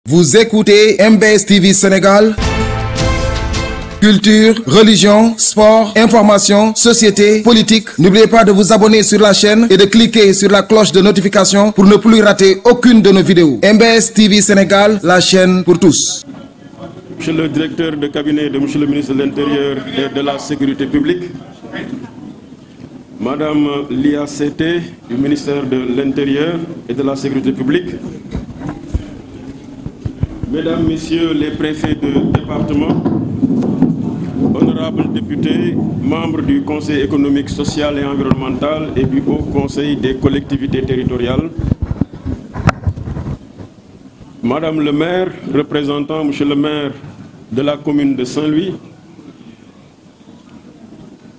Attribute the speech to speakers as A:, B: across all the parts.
A: Vous écoutez MBS TV Sénégal. Culture, religion, sport, information, société, politique. N'oubliez pas de vous abonner sur la chaîne et de cliquer sur la cloche de notification pour ne plus rater aucune de nos vidéos. MBS TV Sénégal, la chaîne pour tous.
B: Monsieur le directeur de cabinet de Monsieur le ministre de l'Intérieur et de la Sécurité publique, Madame Lia Sété du ministère de l'Intérieur et de la Sécurité publique, Mesdames, Messieurs les préfets de département, honorables députés, membres du Conseil économique, social et environnemental et du Haut Conseil des collectivités territoriales, Madame le maire, représentant Monsieur le maire de la commune de Saint-Louis,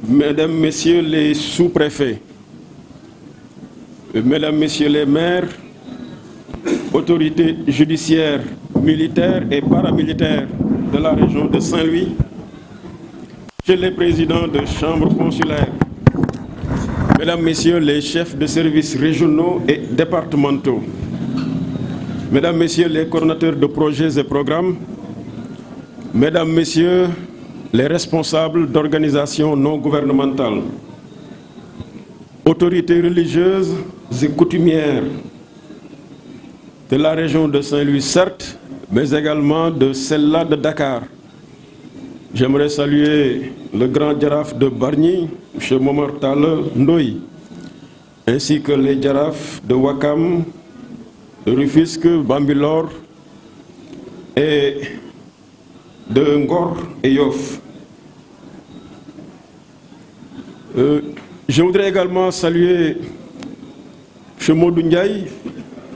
B: Mesdames, Messieurs les sous-préfets, Mesdames, Messieurs les maires, autorités judiciaires, militaires et paramilitaires de la région de Saint-Louis, Monsieur les présidents de chambres consulaires, Mesdames, Messieurs les chefs de services régionaux et départementaux, Mesdames, Messieurs les coordonnateurs de projets et programmes, Mesdames, Messieurs les responsables d'organisations non gouvernementales, autorités religieuses et coutumières de la région de Saint-Louis, certes, mais également de celle-là de Dakar. J'aimerais saluer le grand jaraaf de Bargny, M. Momar Talla Ndoye, ainsi que les jaraafs de Ouakam, de Rufisque, Bambilor et de Ngor et Yoff. Je voudrais également saluer M. Modou Ndiaye,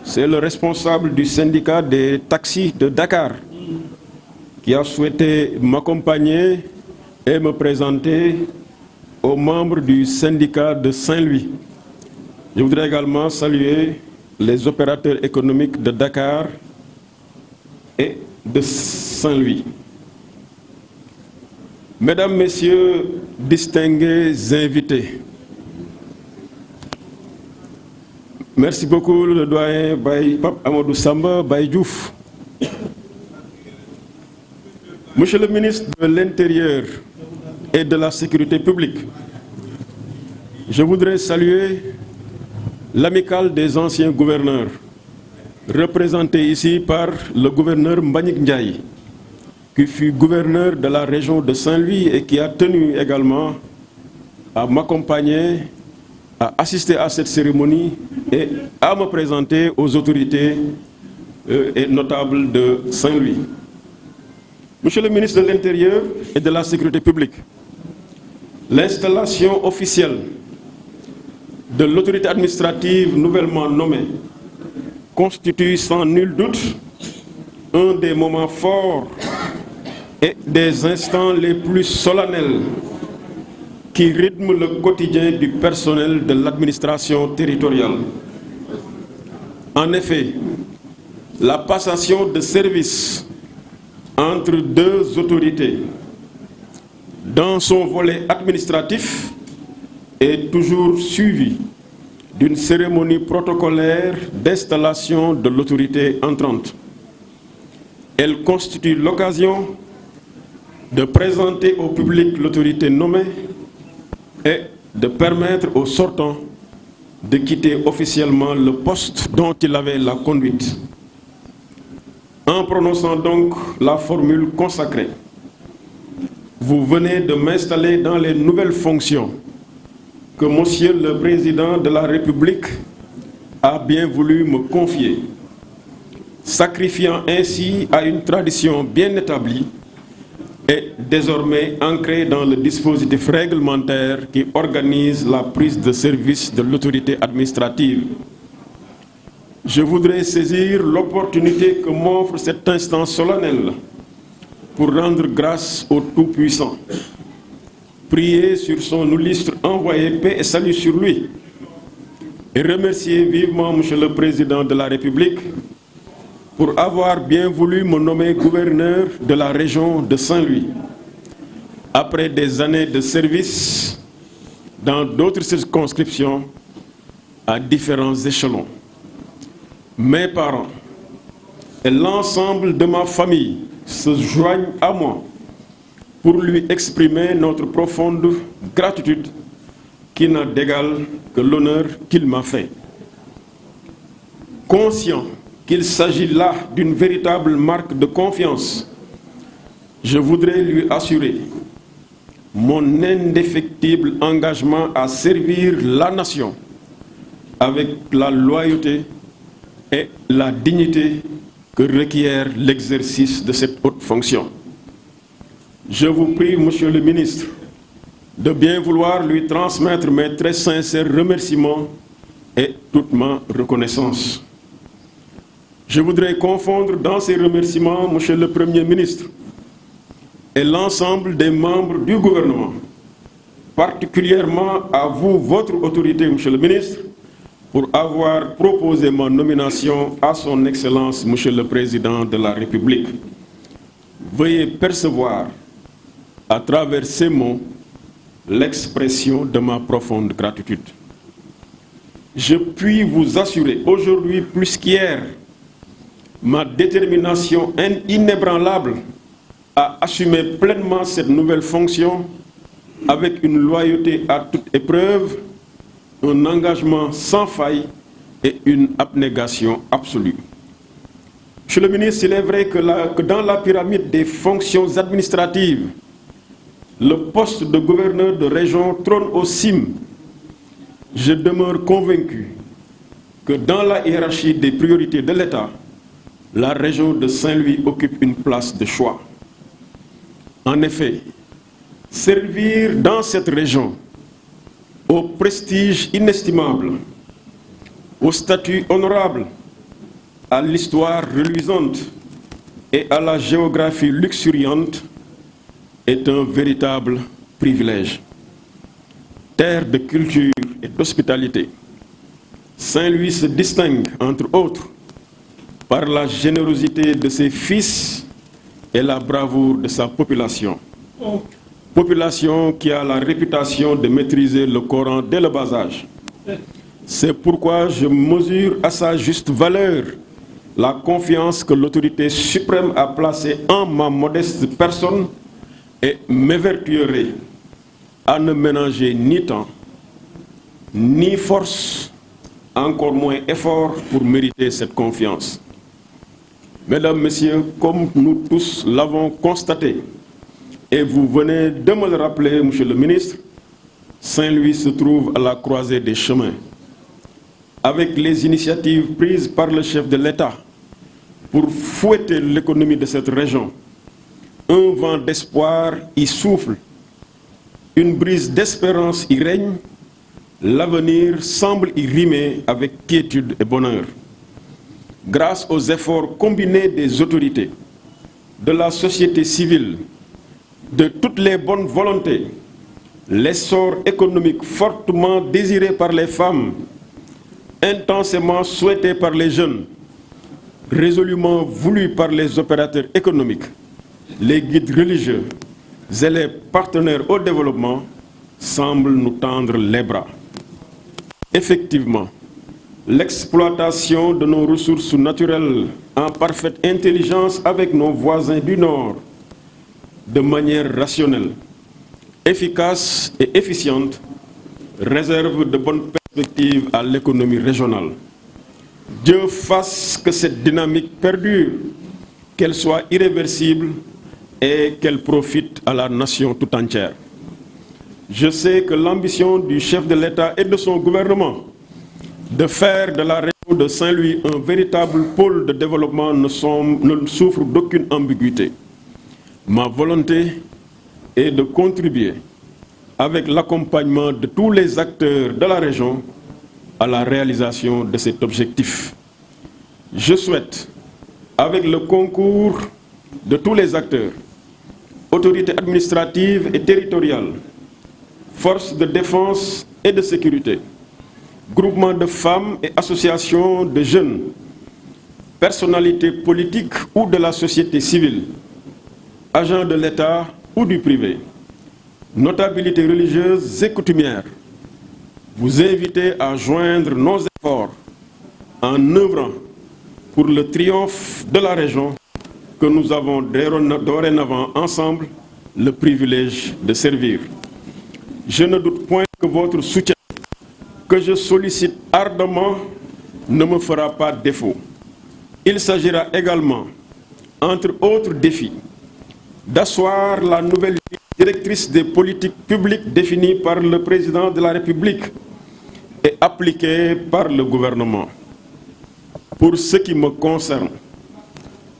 B: c'est le responsable du syndicat des taxis de Dakar, qui a souhaité m'accompagner et me présenter aux membres du syndicat de Saint-Louis. Je voudrais également saluer les opérateurs économiques de Dakar et de Saint-Louis. Mesdames, Messieurs, distingués invités, merci beaucoup le doyen Pape Amadou Samba Baye Diouf. Monsieur le ministre de l'Intérieur et de la Sécurité publique, je voudrais saluer l'amicale des anciens gouverneurs, représentée ici par le gouverneur Mbagnick Ndiaye, qui fut gouverneur de la région de Saint-Louis et qui a tenu également à m'accompagner, à assister à cette cérémonie et à me présenter aux autorités et notables de Saint-Louis. Monsieur le ministre de l'Intérieur et de la Sécurité publique, l'installation officielle de l'autorité administrative nouvellement nommée constitue sans nul doute un des moments forts et des instants les plus solennels qui rythment le quotidien du personnel de l'administration territoriale. En effet, la passation de service entre deux autorités dans son volet administratif est toujours suivie d'une cérémonie protocolaire d'installation de l'autorité entrante. Elle constitue l'occasion de présenter au public l'autorité nommée et de permettre aux sortants de quitter officiellement le poste dont il avait la conduite. En prononçant donc la formule consacrée, vous venez de m'installer dans les nouvelles fonctions que Monsieur le Président de la République a bien voulu me confier, sacrifiant ainsi à une tradition bien établie et désormais ancrée dans le dispositif réglementaire qui organise la prise de service de l'autorité administrative. Je voudrais saisir l'opportunité que m'offre cet instant solennel pour rendre grâce au Tout-Puissant, prier sur son illustre envoyé, paix et salut sur lui, et remercier vivement Monsieur le Président de la République pour avoir bien voulu me nommer gouverneur de la région de Saint-Louis, après des années de service dans d'autres circonscriptions à différents échelons. Mes parents, et l'ensemble de ma famille se joignent à moi pour lui exprimer notre profonde gratitude qui n'a d'égal que l'honneur qu'il m'a fait. Conscient qu'il s'agit là d'une véritable marque de confiance, je voudrais lui assurer mon indéfectible engagement à servir la nation avec la loyauté et la dignité que requiert l'exercice de cette haute fonction. Je vous prie, Monsieur le ministre, de bien vouloir lui transmettre mes très sincères remerciements et toute ma reconnaissance. Je voudrais confondre dans ces remerciements, Monsieur le Premier ministre, et l'ensemble des membres du gouvernement, particulièrement à vous, votre autorité, Monsieur le ministre, pour avoir proposé ma nomination à son Excellence, Monsieur le Président de la République. Veuillez percevoir, à travers ces mots, l'expression de ma profonde gratitude. Je puis vous assurer, aujourd'hui plus qu'hier, ma détermination inébranlable à assumer pleinement cette nouvelle fonction avec une loyauté à toute épreuve, un engagement sans faille et une abnégation absolue. Monsieur le ministre, il est vrai que dans la pyramide des fonctions administratives, le poste de gouverneur de région trône au cime. Je demeure convaincu que dans la hiérarchie des priorités de l'État, la région de Saint-Louis occupe une place de choix. En effet, servir dans cette région au prestige inestimable, au statut honorable, à l'histoire reluisante et à la géographie luxuriante est un véritable privilège. Terre de culture et d'hospitalité, Saint-Louis se distingue, entre autres, par la générosité de ses fils et la bravoure de sa population. Population qui a la réputation de maîtriser le Coran dès le bas âge. C'est pourquoi je mesure à sa juste valeur la confiance que l'autorité suprême a placée en ma modeste personne et m'évertuerai à ne ménager ni temps, ni force, encore moins effort pour mériter cette confiance. Mesdames, Messieurs, comme nous tous l'avons constaté, et vous venez de me le rappeler, Monsieur le ministre, Saint-Louis se trouve à la croisée des chemins. Avec les initiatives prises par le chef de l'État pour fouetter l'économie de cette région, un vent d'espoir y souffle, une brise d'espérance y règne, l'avenir semble y rimer avec quiétude et bonheur. Grâce aux efforts combinés des autorités, de la société civile, de toutes les bonnes volontés, l'essor économique fortement désiré par les femmes, intensément souhaité par les jeunes, résolument voulu par les opérateurs économiques, les guides religieux et les partenaires au développement, semblent nous tendre les bras. Effectivement, l'exploitation de nos ressources naturelles en parfaite intelligence avec nos voisins du Nord, de manière rationnelle, efficace et efficiente, réserve de bonnes perspectives à l'économie régionale. Dieu fasse que cette dynamique perdure, qu'elle soit irréversible et qu'elle profite à la nation tout entière. Je sais que l'ambition du chef de l'État et de son gouvernement de faire de la région de Saint-Louis un véritable pôle de développement ne souffre d'aucune ambiguïté. Ma volonté est de contribuer, avec l'accompagnement de tous les acteurs de la région, à la réalisation de cet objectif. Je souhaite, avec le concours de tous les acteurs, autorités administratives et territoriales, forces de défense et de sécurité, groupements de femmes et associations de jeunes, personnalités politiques ou de la société civile, agents de l'État ou du privé, notabilités religieuses et coutumières, vous inviter à joindre nos efforts en œuvrant pour le triomphe de la région que nous avons dorénavant ensemble le privilège de servir. Je ne doute point que votre soutien, que je sollicite ardemment, ne me fera pas défaut. Il s'agira également, entre autres défis, d'asseoir la nouvelle ligne directrice des politiques publiques définies par le président de la République et appliquée par le gouvernement. Pour ce qui me concerne,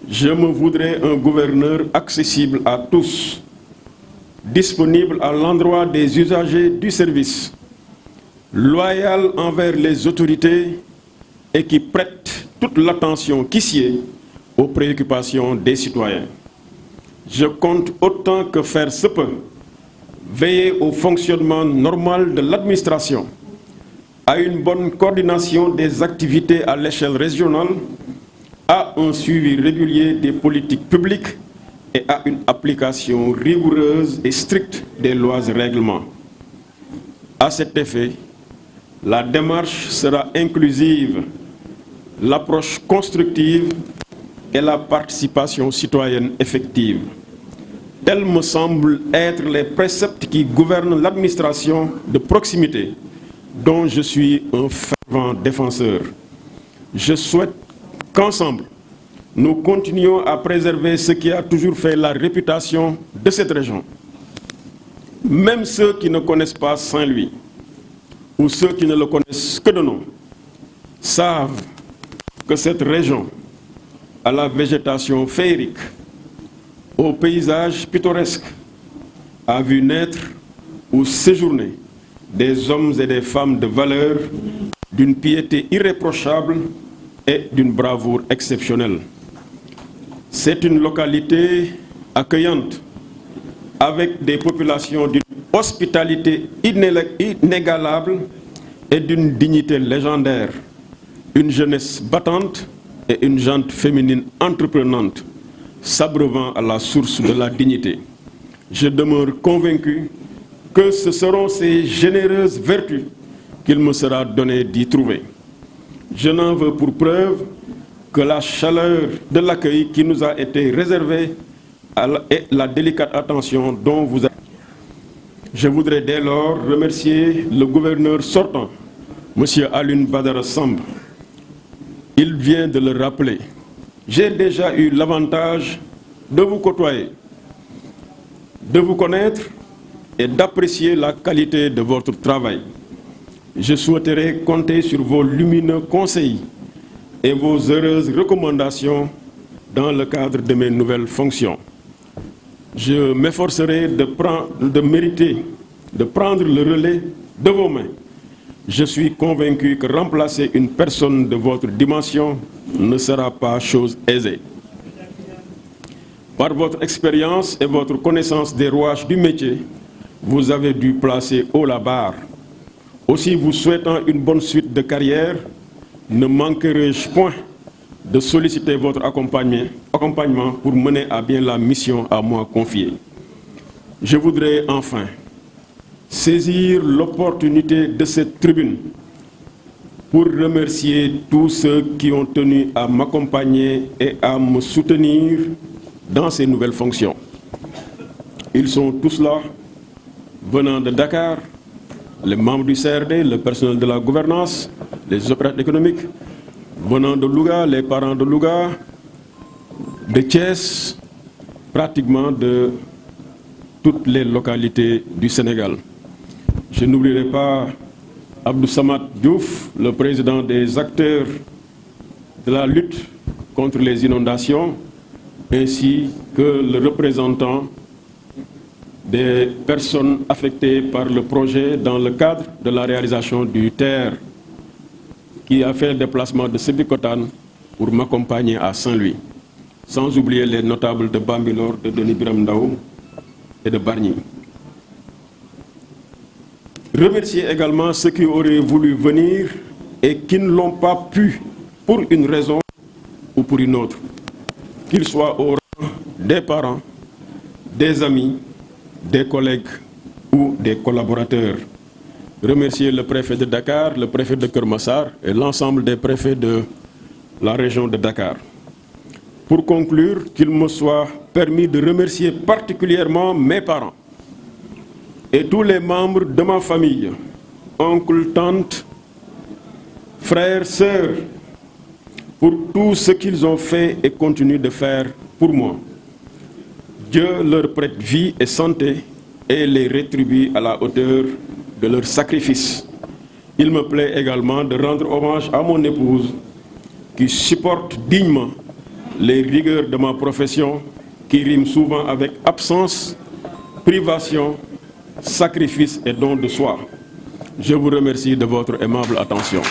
B: je me voudrais un gouverneur accessible à tous, disponible à l'endroit des usagers du service, loyal envers les autorités et qui prête toute l'attention qui sied aux préoccupations des citoyens. Je compte autant que faire se peut veiller au fonctionnement normal de l'administration, à une bonne coordination des activités à l'échelle régionale, à un suivi régulier des politiques publiques et à une application rigoureuse et stricte des lois et règlements. À cet effet, la démarche sera inclusive, l'approche constructive et la participation citoyenne effective. Tels me semblent être les préceptes qui gouvernent l'administration de proximité, dont je suis un fervent défenseur. Je souhaite qu'ensemble, nous continuions à préserver ce qui a toujours fait la réputation de cette région. Même ceux qui ne connaissent pas Saint-Louis, ou ceux qui ne le connaissent que de nom, savent que cette région, à la végétation féerique, au paysage pittoresque, a vu naître ou séjourner des hommes et des femmes de valeur, d'une piété irréprochable et d'une bravoure exceptionnelle. C'est une localité accueillante, avec des populations d'une hospitalité inégalable et d'une dignité légendaire, une jeunesse battante et une gente féminine entreprenante, s'abreuvant à la source de la dignité. Je demeure convaincu que ce seront ces généreuses vertus qu'il me sera donné d'y trouver. Je n'en veux pour preuve que la chaleur de l'accueil qui nous a été réservé et la délicate attention dont vous avez. Je voudrais dès lors remercier le gouverneur sortant, M. Alioune Badara Samb. Il vient de le rappeler. J'ai déjà eu l'avantage de vous côtoyer, de vous connaître et d'apprécier la qualité de votre travail. Je souhaiterais compter sur vos lumineux conseils et vos heureuses recommandations dans le cadre de mes nouvelles fonctions. Je m'efforcerai de prendre le relais de vos mains. Je suis convaincu que remplacer une personne de votre dimension ne sera pas chose aisée. Par votre expérience et votre connaissance des rouages du métier, vous avez dû placer haut la barre. Aussi, vous souhaitant une bonne suite de carrière, ne manquerai-je point de solliciter votre accompagnement pour mener à bien la mission à moi confiée. Je voudrais enfin saisir l'opportunité de cette tribune pour remercier tous ceux qui ont tenu à m'accompagner et à me soutenir dans ces nouvelles fonctions. Ils sont tous là, venant de Dakar, les membres du CRD, le personnel de la gouvernance, les opérateurs économiques, venant de Louga, les parents de Louga, de Thiès, pratiquement de toutes les localités du Sénégal. Je n'oublierai pas Abdou Samad Diouf, le président des acteurs de la lutte contre les inondations, ainsi que le représentant des personnes affectées par le projet dans le cadre de la réalisation du TER, qui a fait le déplacement de Sébikotane pour m'accompagner à Saint-Louis, sans oublier les notables de Bambilor, de Denis Biram Ndao et de Bargny. Remercier également ceux qui auraient voulu venir et qui ne l'ont pas pu pour une raison ou pour une autre, qu'ils soient au rang des parents, des amis, des collègues ou des collaborateurs. Remercier le préfet de Dakar, le préfet de Keur Massar et l'ensemble des préfets de la région de Dakar. Pour conclure, qu'il me soit permis de remercier particulièrement mes parents et tous les membres de ma famille, oncles, tantes, frères, sœurs, pour tout ce qu'ils ont fait et continuent de faire pour moi. Dieu leur prête vie et santé et les rétribue à la hauteur de leur sacrifice. Il me plaît également de rendre hommage à mon épouse qui supporte dignement les rigueurs de ma profession qui riment souvent avec absence, privation, sacrifice et don de soi. Je vous remercie de votre aimable attention.